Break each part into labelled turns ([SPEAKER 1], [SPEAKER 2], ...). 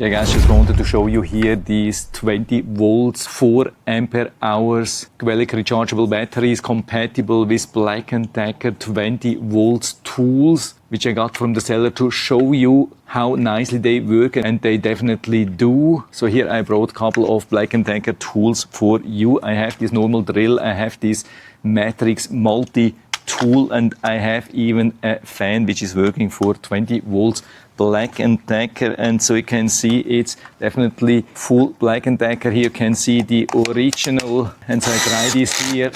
[SPEAKER 1] Yeah guys, just wanted to show you here these 20 volts 4 ampere hours GWELEC rechargeable batteries compatible with Black & Decker 20 volts tools, which I got from the seller to show you how nicely they work, and they definitely do. So here I brought a couple of Black & Decker tools for you. I have this normal drill, I have this Matrix multi tool, and I have even a fan which is working for 20 volts Black & Decker. And so you can see it's definitely full Black & Decker. Here you can see the original, and so I try this here,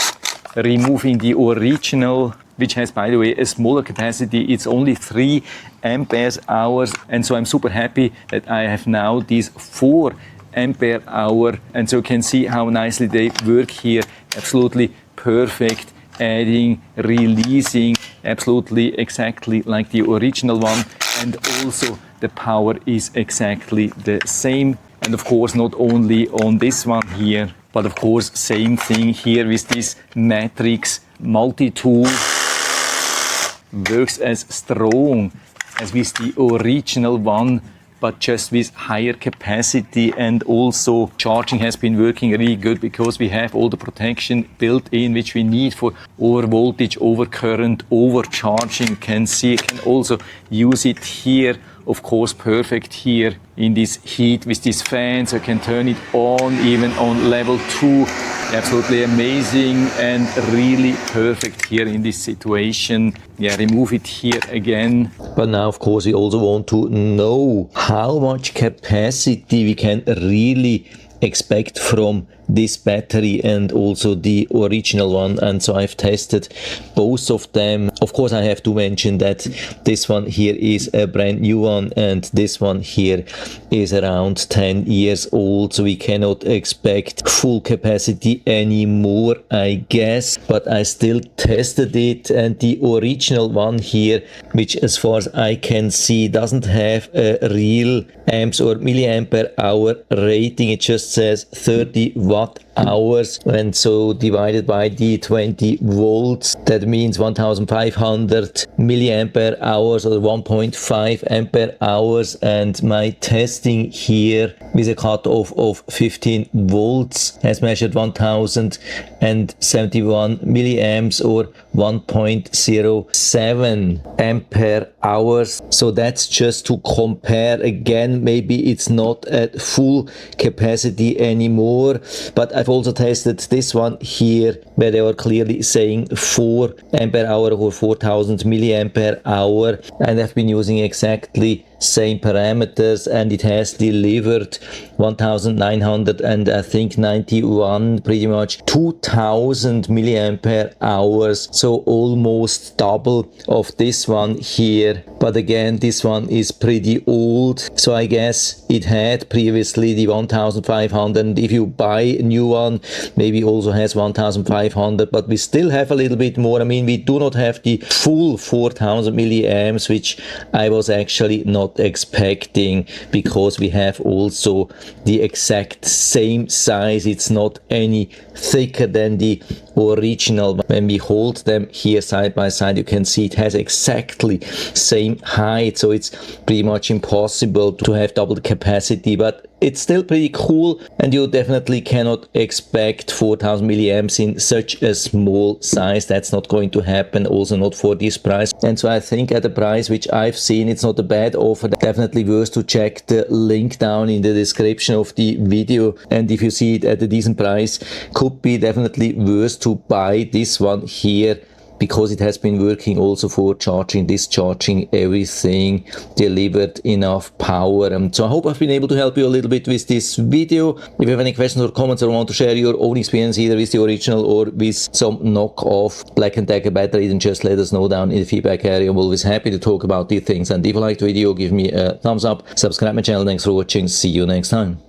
[SPEAKER 1] removing the original, which has, by the way, a smaller capacity. It's only 3 ampere hours, and so I'm super happy that I have now these 4 ampere hour, and so you can see how nicely they work here. Absolutely perfect, adding, releasing, absolutely exactly like the original one, and also the power is exactly the same. And of course not only on this one here, but of course same thing here with this Matrix multi-tool, works as strong as with the original one, but just with higher capacity. And also charging has been working really good because we have all the protection built in which we need for over voltage, over current, overcharging. You can see, you can also use it here, of course perfect here in this heat with this fan, so I can turn it on even on level 2. Absolutely amazing and really perfect here in this situation. Yeah, remove it here again. But now of course we also want to know how much capacity we can really expect from this battery and also the original one. And so I've tested both of them. Of course I have to mention that this one here is a brand new one and this one here is around 10 years old, so we cannot expect full capacity anymore, I guess. But I still tested it, and the original one here, which as far as I can see doesn't have a real amps or milliampere hour rating, it just says 30 watt hours, and so divided by the 20 volts, that means 1500 milliampere hours or 1.5 ampere hours. And my testing here with a cutoff of 15 volts has measured 1071 milliamps or 1.07 ampere hours. So that's just to compare. Again, maybe it's not at full capacity anymore, but I've also tested this one here where they are clearly saying 4 ampere hour or 4000 milliampere hour, and I've been using exactly same parameters, and it has delivered 1900 and I think 91, pretty much 2000 milliampere hours, so almost double of this one here. But again, this one is pretty old, so I guess it had previously the 1500, and if you buy a new one maybe also has 1500, but we still have a little bit more. I mean, we do not have the full 4000 milliamps, which I was actually not expecting, because we have also the exact same size. It's not any thicker than the original. When we hold them here side by side, you can see it has exactly same height, so it's pretty much impossible to have double the capacity, but it's still pretty cool. And you definitely cannot expect 4000 milliamps in such a small size. That's not going to happen, also not for this price. And so I think at the price which I've seen, it's not a bad offer. Definitely worth to check the link down in the description of the video, and if you see it at a decent price, could be definitely worth to buy this one here, because it has been working also for charging, discharging, everything, delivered enough power. So I hope I've been able to help you a little bit with this video. If you have any questions or comments or want to share your own experience either with the original or with some knockoff Black & Decker battery, then just let us know down in the feedback area. I'm always happy to talk about these things. And if you liked the video, give me a thumbs up, subscribe my channel. Thanks for watching, see you next time.